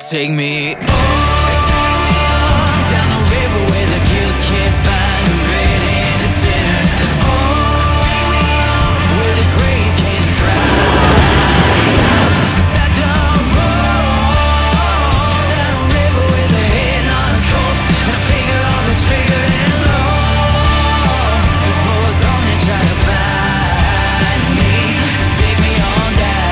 Take me on down the river where the guilt can't find a red in the center. On where the grave can't cry. Beside the road down the river with a head on a corpse and a finger on the trigger and low. Before dawn they try to find me. So take me on down.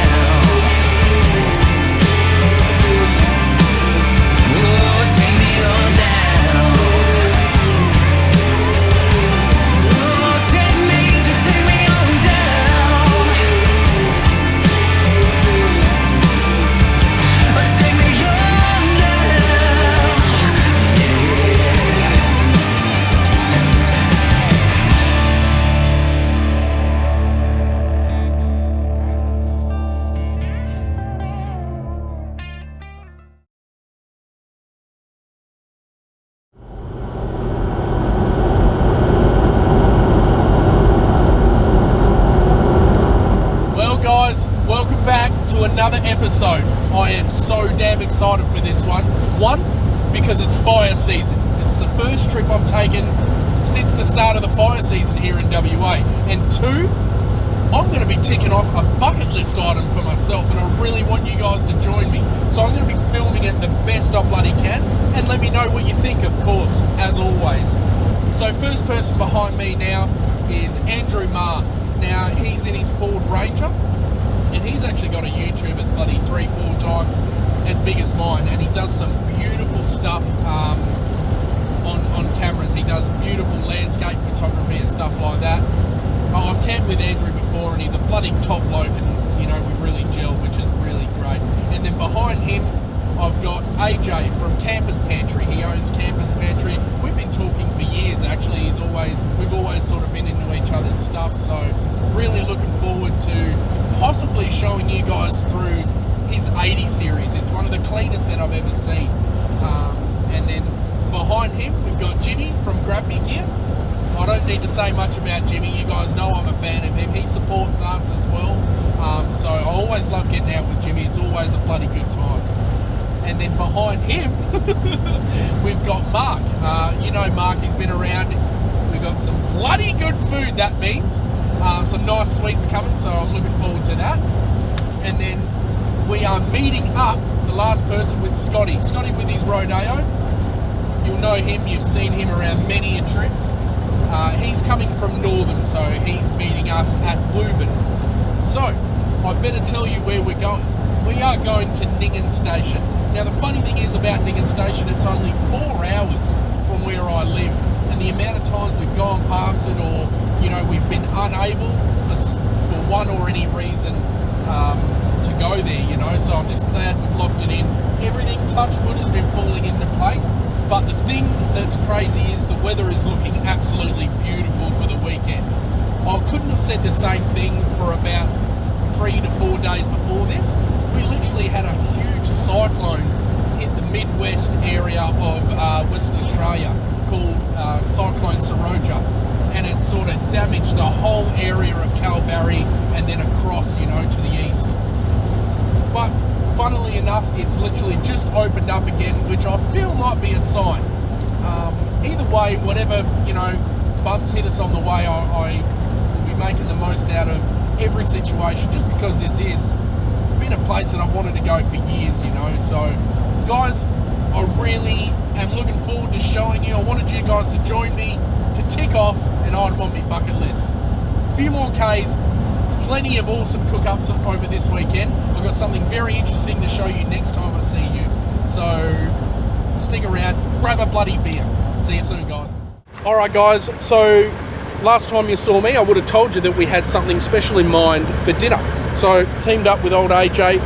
Welcome back to another episode. I am so damn excited for this one. One, because it's fire season. This is the first trip I've taken since the start of the fire season here in WA. And two, I'm going to be ticking off a bucket list item for myself, and I really want you guys to join me. So I'm going to be filming it the best I bloody can, and let me know what you think, of course, as always. So first person behind me now is Andrew Marr. Now, he's in his Ford Ranger, and he's actually got a YouTube that's bloody 3-4 times as big as mine, and he does some beautiful stuff on cameras. He does beautiful landscape photography and stuff like that. I've camped with Andrew before, and he's a bloody top bloke, and you know, we really gel, which is really great. And then behind him I've got AJ from Campers Pantry. He owns Campers Pantry. We've been talking for years actually. We've always sort of been into each other's stuff, so really looking forward to possibly showing you guys through his 80 series. It's one of the cleanest that I've ever seen. And then behind him we've got Jimmy from Grab Me Gear. I don't need to say much about Jimmy. You guys know I'm a fan of him. He supports us as well. So I always love getting out with Jimmy. It's always a bloody good time. And then behind him, we've got Mark. You know Mark, he's been around. We've got some bloody good food, that means. Some nice sweets coming, so I'm looking forward to that. And then we are meeting up the last person with Scotty. Scotty with his Rodeo. You'll know him, you've seen him around many trips. He's coming from Northern, so he's meeting us at Woburn. So, I better tell you where we're going. We are going to Ninghan Station. Now the funny thing is about Ninghan Station, it's only 4 hours from where I live, and the amount of times we've gone past it, or you know, we've been unable for one or any reason to go there, you know, so I'm just glad we've locked it in. Everything, touch wood, has been falling into place, but the thing that's crazy is the weather is looking absolutely beautiful for the weekend. I couldn't have said the same thing for about 3 to 4 days before this. We literally had a huge cyclone hit the Midwest area of Western Australia called Cyclone Saroja, and it sort of damaged the whole area of Kalbarri and then across, you know, to the east. But funnily enough, it's literally just opened up again, which I feel might be a sign. Either way, whatever, you know, bumps hit us on the way, I will be making the most out of every situation, just because this is been a place that I've wanted to go for years, you know. So guys, I really am looking forward to showing you. I wanted you guys to join me to tick off an item on my bucket list. A few more Ks, plenty of awesome cook-ups over this weekend. I've got something very interesting to show you next time I see you, so stick around, grab a bloody beer. See you soon, guys. Alright guys, so last time you saw me, I would have told you that we had something special in mind for dinner. So, teamed up with old AJ.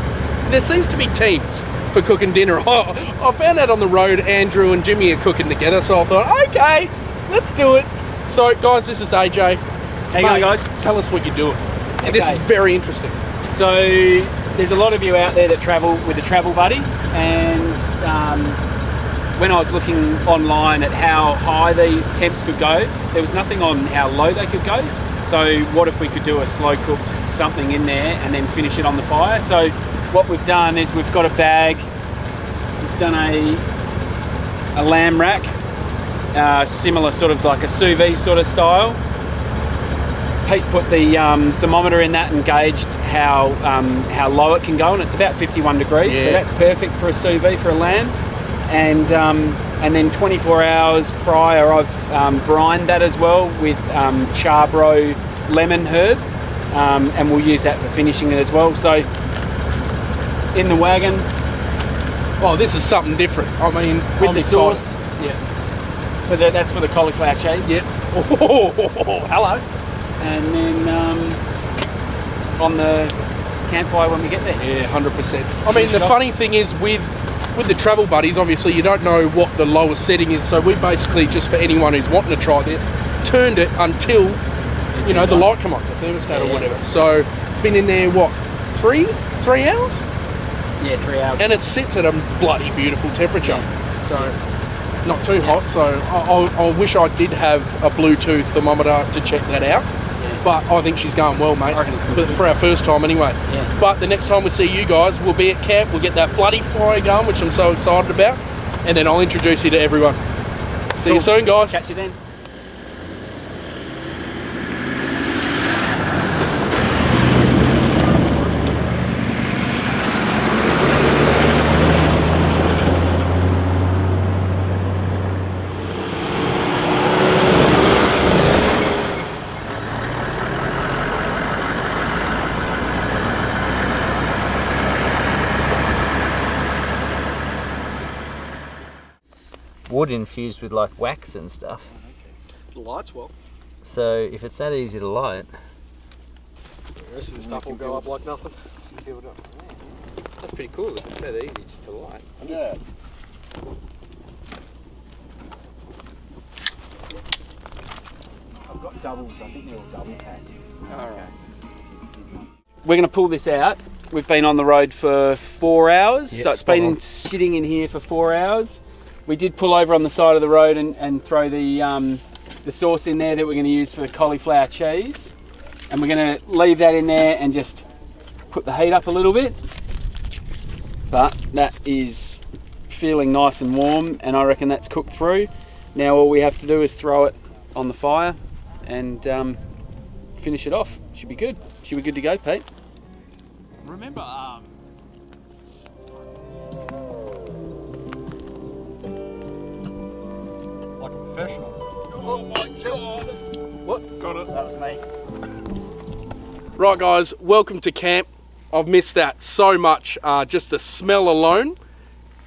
There seems to be teams for cooking dinner. I found out on the road Andrew and Jimmy are cooking together, so I thought, okay, let's do it. So, guys, this is AJ. How you going, guys? Tell us what you're doing. Okay. This is very interesting. So, there's a lot of you out there that travel with a travel buddy, and when I was looking online at how high these temps could go, there was nothing on how low they could go. So what if we could do a slow cooked something in there and then finish it on the fire? So what we've done is we've got a bag done a lamb rack, similar sort of like a sous vide sort of style. Pete put the thermometer in that and gauged how low it can go, and it's about 51 degrees, so that's perfect for a sous vide for a lamb. And then 24 hours prior, I've brined that as well with charbroil lemon herb, and we'll use that for finishing it as well. So in the wagon. Oh, this is something different. I mean, with the sauce. Yeah. That's for the cauliflower cheese. Yep. Oh, hello. And then on the campfire when we get there. Yeah, 100%. I mean, the funny thing is with the travel buddies, obviously you don't know what the lowest setting is, so we basically, just for anyone who's wanting to try this, turned it until the light come on, the thermostat or whatever. So it's been in there, what, 3 hours? Yeah, 3 hours. And it sits at a bloody beautiful temperature. Yeah. So not too hot. So I wish I did have a Bluetooth thermometer to check that out. Yeah. But I think she's going well, mate. I reckon it's good. For our first time anyway. Yeah. But the next time we see you guys, we'll be at camp. We'll get that bloody fire going, which I'm so excited about. And then I'll introduce you to everyone. See you soon, guys. Catch you then. Wood infused with like wax and stuff. The lights well. So if it's that easy to light, The rest of the stuff will go up like nothing. that's pretty cool. If it's that easy just to light. Yeah. I've got doubles. I think they're all double packs. Alright. We're going to pull this out. We've been on the road for 4 hours, so it's been sitting in here for 4 hours. We did pull over on the side of the road and throw the sauce in there that we're going to use for the cauliflower cheese. And we're going to leave that in there and just put the heat up a little bit. But that is feeling nice and warm, and I reckon that's cooked through. Now all we have to do is throw it on the fire and finish it off. Should be good. Should be good to go, Pete. Remember, Like a professional. oh my god! What? Got it. That was me. Right, guys, welcome to camp. I've missed that so much. Just the smell alone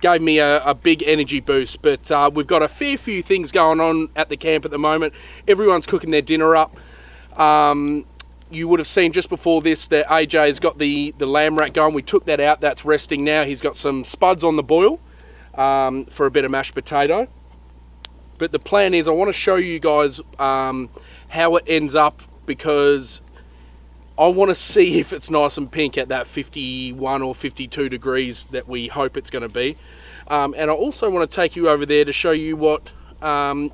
gave me a big energy boost. But we've got a fair few things going on at the camp at the moment. Everyone's cooking their dinner up. You would have seen just before this that AJ has got the lamb rack going. We took that out. That's resting now. He's got some spuds on the boil for a bit of mashed potato. But the plan is I want to show you guys how it ends up, because I want to see if it's nice and pink at that 51 or 52 degrees that we hope it's going to be. And I also want to take you over there to show you what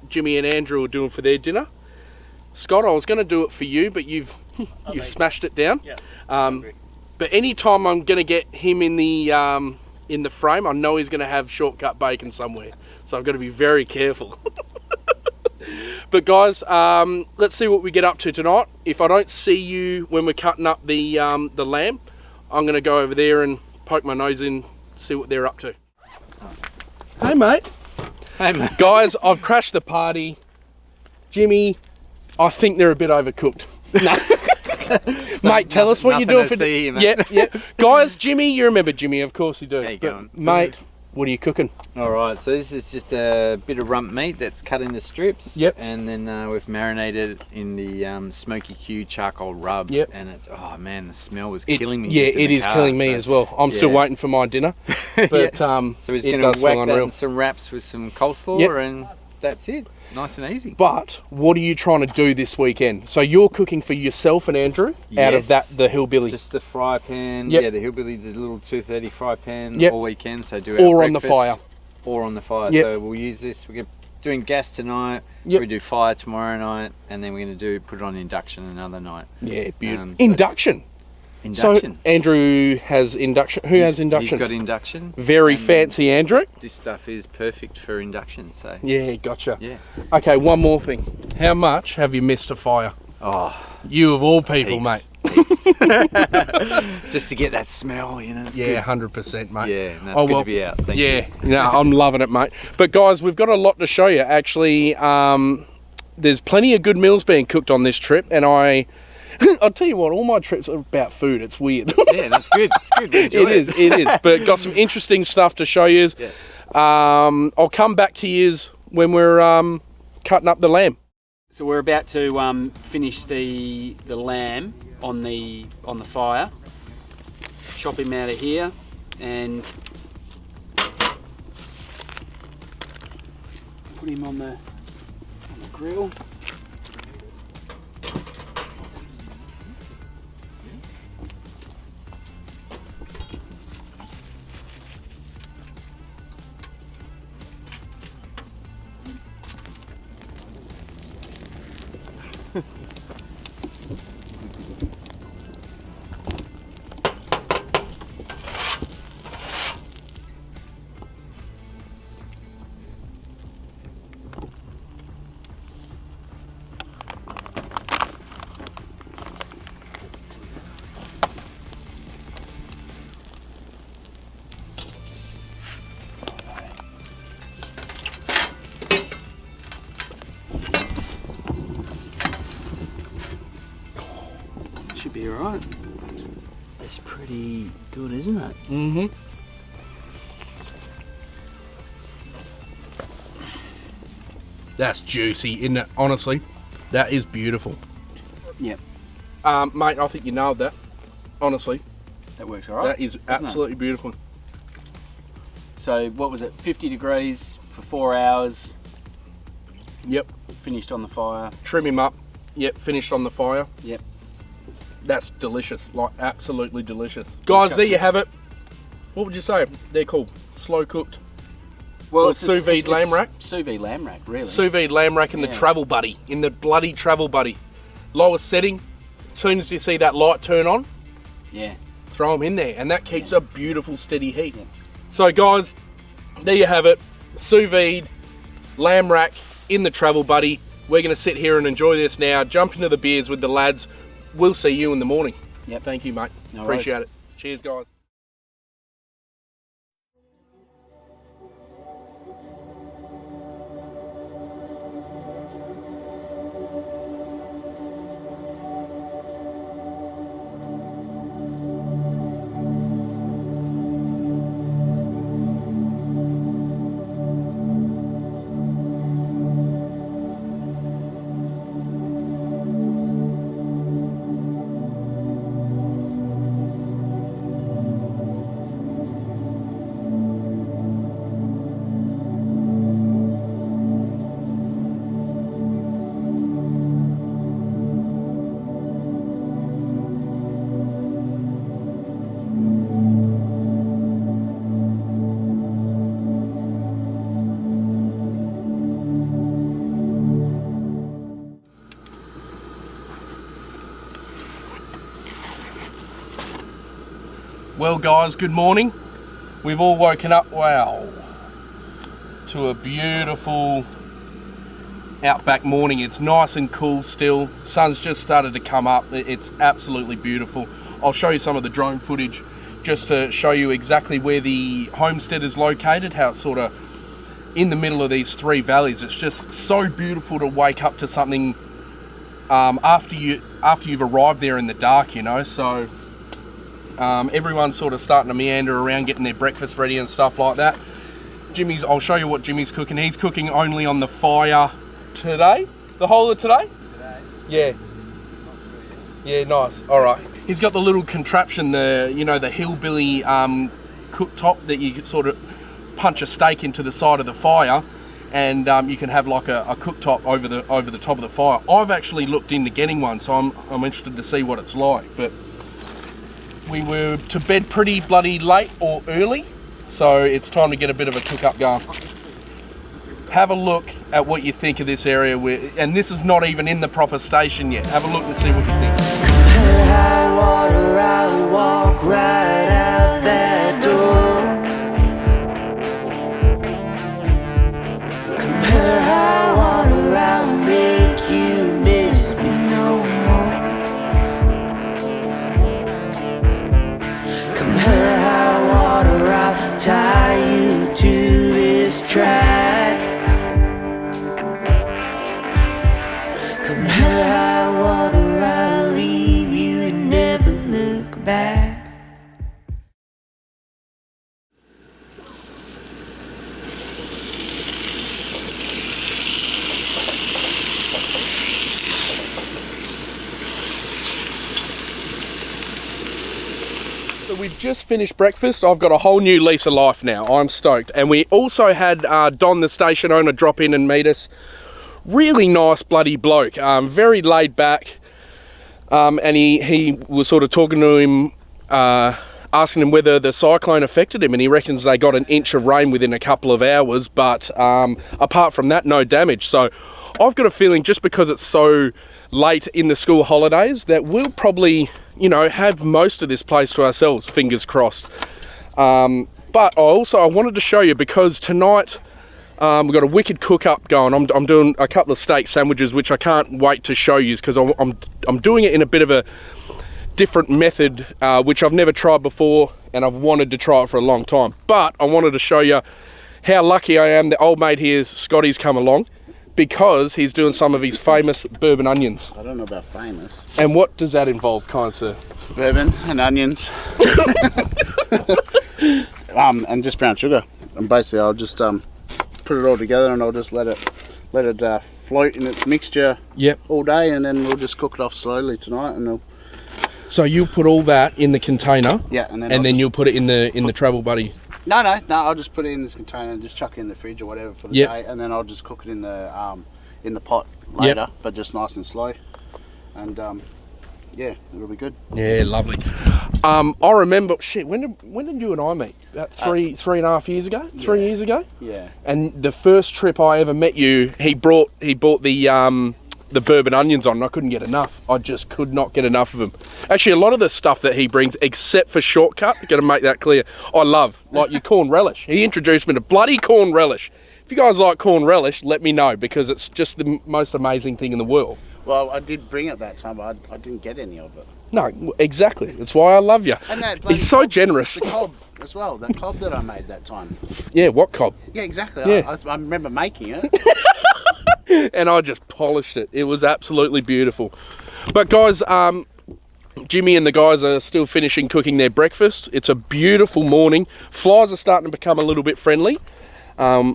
Jimmy and Andrew are doing for their dinner. Scott, I was going to do it for you, but you've smashed it down. Yeah. But anytime I'm going to get him in the frame, I know he's going to have shortcut bacon somewhere. So I've got to be very careful. But guys, let's see what we get up to tonight. If I don't see you when we're cutting up the lamb, I'm going to go over there and poke my nose in, see what they're up to. Hey, mate. Hey, mate. Guys, I've crashed the party. Jimmy, I think they're a bit overcooked. No. Mate, tell us what you're doing for see, mate. Yeah. Guys, Jimmy, you remember Jimmy, of course you do. How you But, going? mate, what are you cooking? All right, so this is just a bit of rump meat that's cut into strips. Yep. And then we've marinated in the smoky Q charcoal rub. Yep. And it, oh man, the smell was killing me. Yeah, just in it the is car, killing me so- as well. I'm still yeah. waiting for my dinner. But So we're just it going does to smell whack that unreal. in some wraps with some coleslaw, Yep. and that's it. Nice and easy. But what are you trying to do this weekend? So you're cooking for yourself and Andrew out of Yes. the hillbilly, Just the fry pan. Yep. Yeah, the hillbilly, the little 230 fry pan Yep. all weekend. So do Or our on the breakfast, fire. Or on the fire. Yep. So we'll use this. We're doing gas tonight. Yep. We do fire tomorrow night, and then we're going to put it on induction another night. Yeah, beautiful. So- Induction. Induction. So Andrew has induction. Who has induction? He's got induction. Very and fancy, Andrew. This stuff is perfect for induction. So Yeah, gotcha. yeah. Okay, one more thing. How much have you missed a fire? Oh, You of all people, mate. heaps. Just to get that smell, you know. It's Yeah, good. 100%, mate. Yeah, and that's good to be out. Thank you. Yeah, I'm loving it, mate. But guys, we've got a lot to show you. Actually, there's plenty of good meals being cooked on this trip, and I'll tell you what, all my trips are about food. It's weird. Yeah, that's good. It's good. Enjoy It is. But got some interesting stuff to show you. Yeah. I'll come back to you when we're cutting up the lamb. So we're about to finish the lamb on the fire. Chop him out of here and put him on the grill. Should be alright. It's pretty good, isn't it? Mm-hmm. That's juicy, isn't it? Honestly, that is beautiful. Yep, Mate, I think you nailed that. Honestly, that works alright. that is doesn't it? absolutely beautiful. So what was it? 50 degrees for 4 hours. Yep. Finished on the fire. Trim him up. Yep. Finished on the fire. Yep. That's delicious. Like, absolutely delicious. Guys, there you have it. What would you say? They're called slow cooked. Well, Or sous vide lamb rack? Sous vide lamb rack, really. Sous vide lamb rack in the Yeah. travel buddy. In the bloody travel buddy. Lowest setting. As soon as you see that light turn on, Yeah. throw them in there. And that keeps a beautiful steady heat. Yeah. So guys, there you have it. Sous vide lamb rack in the travel buddy. We're going to sit here and enjoy this now. Jump into the beers with the lads. We'll see you in the morning. Yep. Thank you, mate. No Appreciate it. Cheers, guys. Well, guys, good morning. We've all woken up, wow, to a beautiful Outback morning. It's nice and cool still. Sun's just started to come up. It's absolutely beautiful. I'll show you some of the drone footage just to show you exactly where the homestead is located, how it's sort of in the middle of these three valleys. It's just so beautiful to wake up to something after you've arrived there in the dark, you know. So everyone's sort of starting to meander around, getting their breakfast ready and stuff like that. I'll show you what Jimmy's cooking. He's cooking only on the fire today. The whole of today? Yeah. Yeah, nice. All right. He's got the little contraption, the hillbilly cooktop that you could sort of punch a steak into the side of the fire, and you can have like a cooktop over the top of the fire. I've actually looked into getting one, so I'm interested to see what it's like. But we were to bed pretty bloody late or early, so it's time to get a bit of a cook-up going. Have a look at what you think of this area, and this is not even in the proper station yet. Have a look and see what you think. High water, I right out that door. Compare how water I'll make you miss me no more. Compare how water I'll tie you to this track. Compare how water I'll leave you and never look back. So we've just finished breakfast. I've got a whole new lease of life now. I'm stoked. And we also had Don, the station owner, drop in and meet us. Really nice bloody bloke. Very laid back. And he was sort of talking to him, asking him whether the cyclone affected him. And he reckons they got an inch of rain within a couple of hours. But apart from that, no damage. So I've got a feeling just because it's so late in the school holidays that we'll probably, you know, have most of this place to ourselves, fingers crossed. But I wanted to show you, because tonight we've got a wicked cook up going. I'm doing a couple of steak sandwiches, which I can't wait to show you, because I'm doing it in a bit of a different method, which I've never tried before, and I've wanted to try it for a long time. But I wanted to show you how lucky I am. The old mate here, Scotty's come along, because he's doing some of his famous bourbon onions. I don't know about famous. And what does that involve, kind sir? Bourbon and onions. And just brown sugar. And basically I'll just put it all together, and I'll just let it float in its mixture all day, and then we'll just cook it off slowly tonight. And so you'll put all that in the container, and then you'll put it in the travel buddy. No, I'll just put it in this container and just chuck it in the fridge or whatever for the day, and then I'll just cook it in the pot later, but just nice and slow. And it'll be good. Yeah, lovely. I remember, when did you and I meet? About three and a half years ago? 3 years ago? Yeah. And the first trip I ever met you, he bought the bourbon onions on, and I couldn't get enough. I just could not get enough of them. Actually, a lot of the stuff that he brings, except for shortcut, got to make that clear, I love. Like your corn relish. He introduced me to bloody corn relish. If you guys like corn relish, let me know, because it's just the most amazing thing in the world. Well, I did bring it that time, but I didn't get any of it. No, exactly. That's why I love you. And that He's so generous. The cob as well, that cob that I made that time. Yeah, what cob? Yeah, exactly. Yeah. I remember making it. And I just polished it. It was absolutely beautiful. But guys, Jimmy and the guys are still finishing cooking their breakfast. It's a beautiful morning. Flies are starting to become a little bit friendly,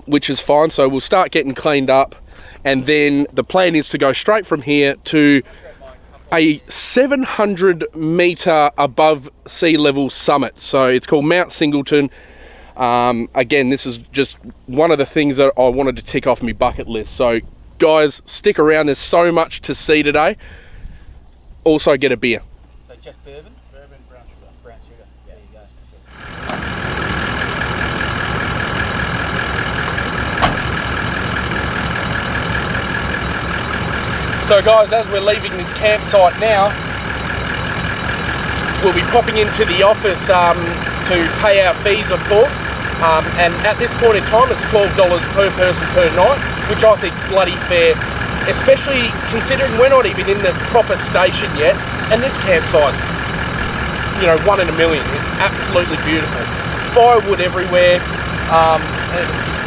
which is fine. So we'll start getting cleaned up. And then the plan is to go straight from here to a 700 metre above sea level summit. So it's called Mount Singleton. Again, this is just one of the things that I wanted to tick off my bucket list. So guys, stick around. There's so much to see today. Also get a beer. So just bourbon? Bourbon, brown sugar. Brown sugar. Yeah, there you go. So guys, as we're leaving this campsite now, we'll be popping into the office to pay our fees, of course. And at this point in time, it's $12 per person per night, which I think is bloody fair, especially considering we're not even in the proper station yet. And this campsite's, 1 in a million. It's absolutely beautiful. Firewood everywhere.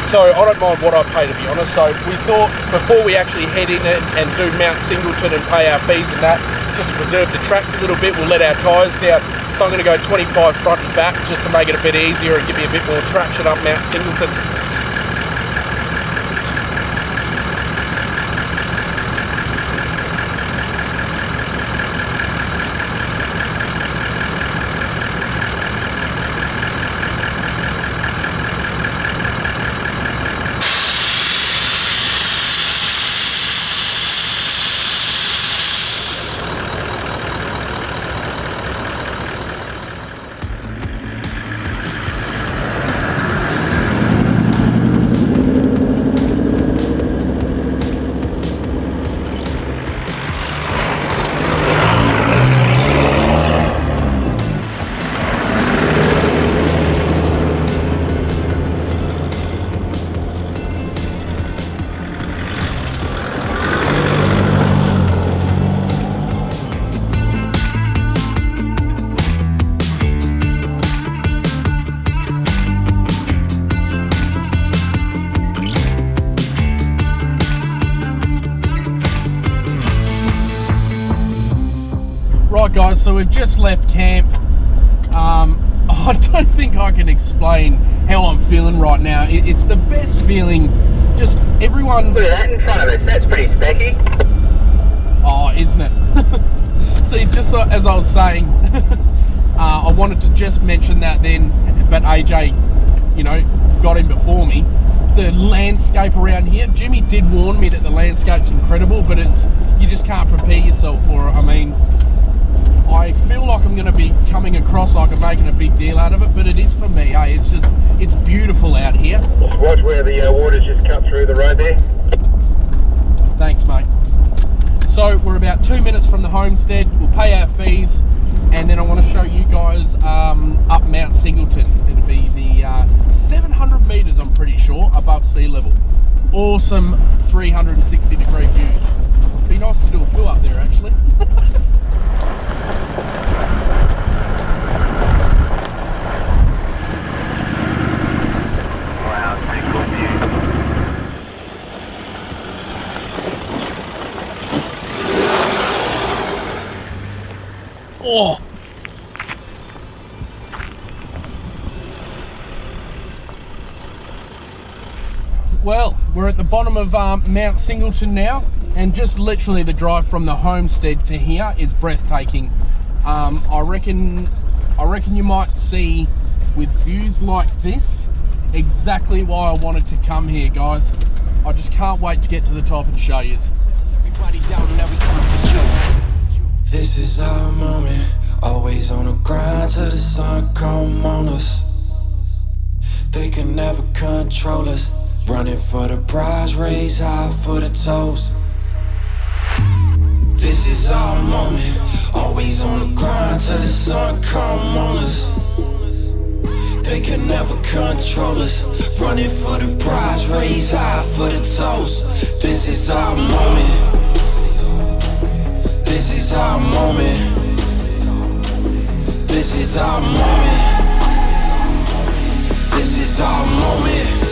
So I don't mind what I pay, to be honest. So we thought before we actually head in it and do Mount Singleton and pay our fees and that, just to preserve the tracks a little bit, we'll let our tyres down. So I'm going to go 25 front and back just to make it a bit easier and give you a bit more traction up Mount Singleton. Guys, so we've just left camp. I don't think I can explain how I'm feeling right now. It's the best feeling. Just everyone's... Look at that in front of us. That's pretty specky. Oh, isn't it? See, just as I was saying, I wanted to just mention that then, but AJ, you know, got in before me. The landscape around here, Jimmy did warn me that the landscape's incredible, but you just can't prepare yourself for it. I mean, I feel like I'm going to be coming across like I'm making a big deal out of it, but it is for me, eh? It's beautiful out here. Watch where the water's just cut through the road there. Thanks, mate. So we're about 2 minutes from the homestead. We'll pay our fees, and then I want to show you guys up Mount Singleton. It'll be the 700 metres, I'm pretty sure, above sea level. Awesome 360-degree views. Be nice to do a poo up there, actually. Wow, pretty cool view. Oh! Well, we're at the bottom of Mount Singleton now, and just literally the drive from the homestead to here is breathtaking. I reckon you might see, with views like this, exactly why I wanted to come here, guys. I just can't wait to get to the top and show you. This is our moment, always on the grind till the sun come on us. They can never control us, running for the prize, raise high for the toast. This is our moment, always on the grind till the sun come on us. They can never control us, running for the prize, raise high for the toast. This is our moment. This is our moment. This is our moment. This is our moment.